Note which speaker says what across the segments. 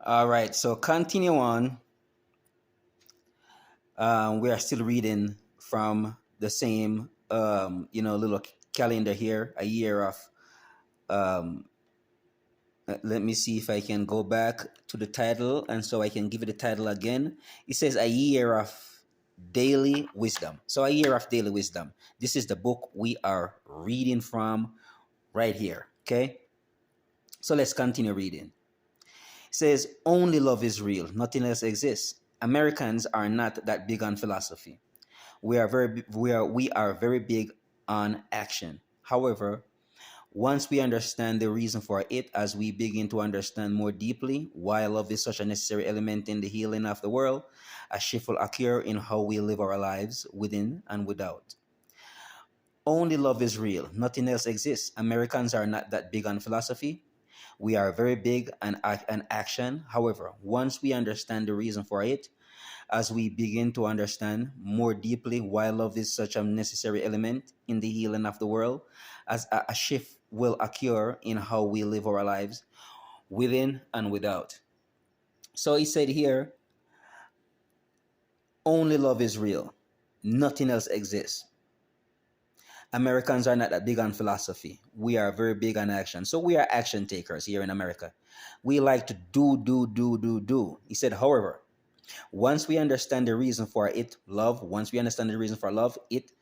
Speaker 1: All right, so continue on. We are still reading from the same, little calendar here, a year of. Um, Let me see if I can go back to the title, and so I can give it the title again. It says a year of daily wisdom. So a year of daily wisdom. This is the book we are reading from right here. Okay, so let's continue reading. It says, only love is real, nothing else exists. Americans are not that big on philosophy. We are very big on action. However, once we understand the reason for it, as we begin to understand more deeply why love is such a necessary element in the healing of the world, a shift will occur in how we live our lives within and without. Only love is real, nothing else exists. Americans are not that big on philosophy. We are very big on action. However, once we understand the reason for it, as we begin to understand more deeply why love is such a necessary element in the healing of the world, as a shift will occur in how we live our lives within and without. So he said here, only love is real, nothing else exists. Americans are not that big on philosophy. We are very big on action. So we are action takers here in America. We like to do. He said, however, once we understand the reason for it, love, once we understand the reason for love, it,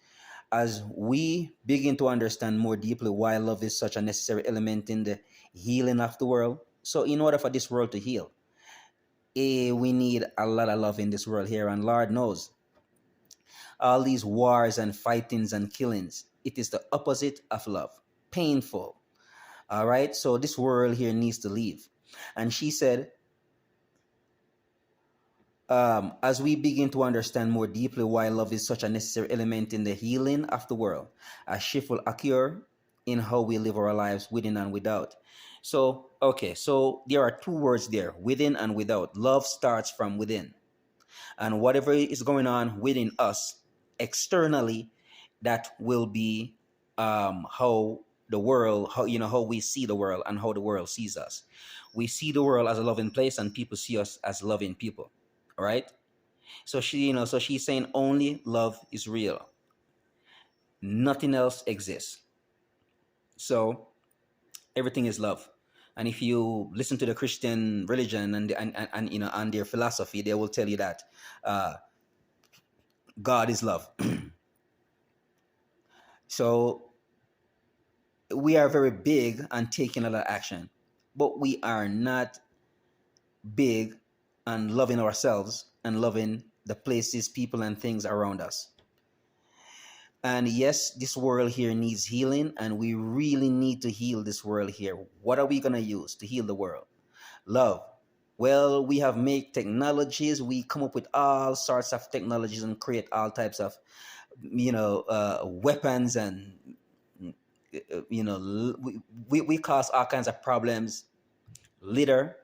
Speaker 1: as we begin to understand more deeply why love is such a necessary element in the healing of the world. So, in order for this world to heal, we need a lot of love in this world here. And Lord knows, all these wars and fightings and killings, it is the opposite of love. Painful. All right. So, this world here needs to leave. And she said, as we begin to understand more deeply why love is such a necessary element in the healing of the world, a shift will occur in how we live our lives within and without. So, okay, so there are two words there, within and without. Love starts from within. And whatever is going on within us externally, that will be how the world, how we see the world and how the world sees us. We see the world as a loving place, and people see us as loving people. All right. So so she's saying only love is real. Nothing else exists. So everything is love. And if you listen to the Christian religion and and their philosophy, they will tell you that uh, God is love. So we are very big on taking a lot of action, but we are not big on loving ourselves and loving the places, people, and things around us. And yes, this world here needs healing, and we really need to heal this world here. What are we going to use to heal the world? Love. Well, we have made technologies. We come up with all sorts of technologies and create all types of, weapons, and we cause all kinds of problems. Litter,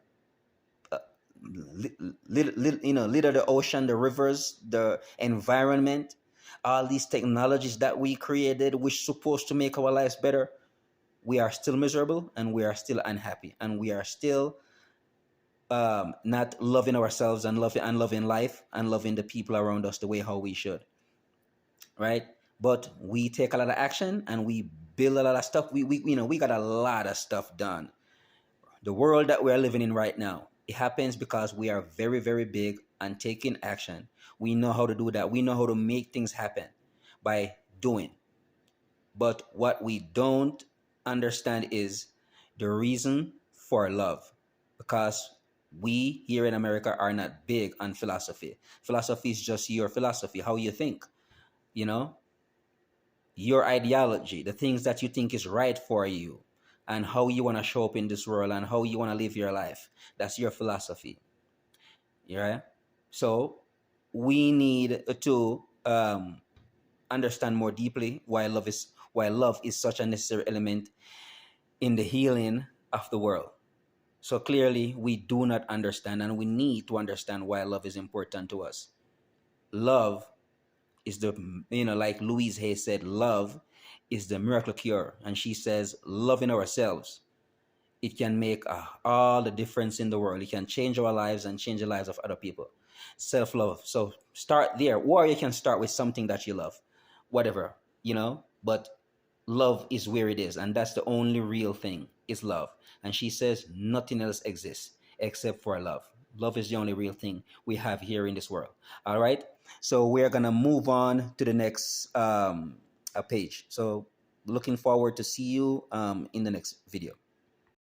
Speaker 1: litter the ocean, the rivers, the environment. All these technologies that we created, which supposed to make our lives better, we are still miserable, and we are still unhappy, and we are still not loving ourselves and loving life and loving the people around us the way how we should, right? But we take a lot of action, and we build a lot of stuff. We got a lot of stuff done. The world that we're living in right now, it happens because we are very, very big on taking action. We know how to do that. We know how to make things happen by doing. But what we don't understand is the reason for love. Because we here in America are not big on philosophy. Philosophy is just your philosophy, how you think, you know, your ideology, the things that you think is right for you, and how you want to show up in this world and how you want to live your life. That's your philosophy. Yeah. So we need to understand more deeply why love is such a necessary element in the healing of the world. So clearly we do not understand, and we need to understand why love is important to us. Love is like Louise Hay said, love is the miracle cure. And she says, loving ourselves it can make all the difference in the world. It can change our lives and change the lives of other people. Self-love. So start there, or you can start with something that you love, whatever, but love is where it is, and that's the only real thing is love. And she says nothing else exists except for love. Love is the only real thing we have here in this world. All right, so we're gonna move on to the next page. So looking forward to see you in the next video.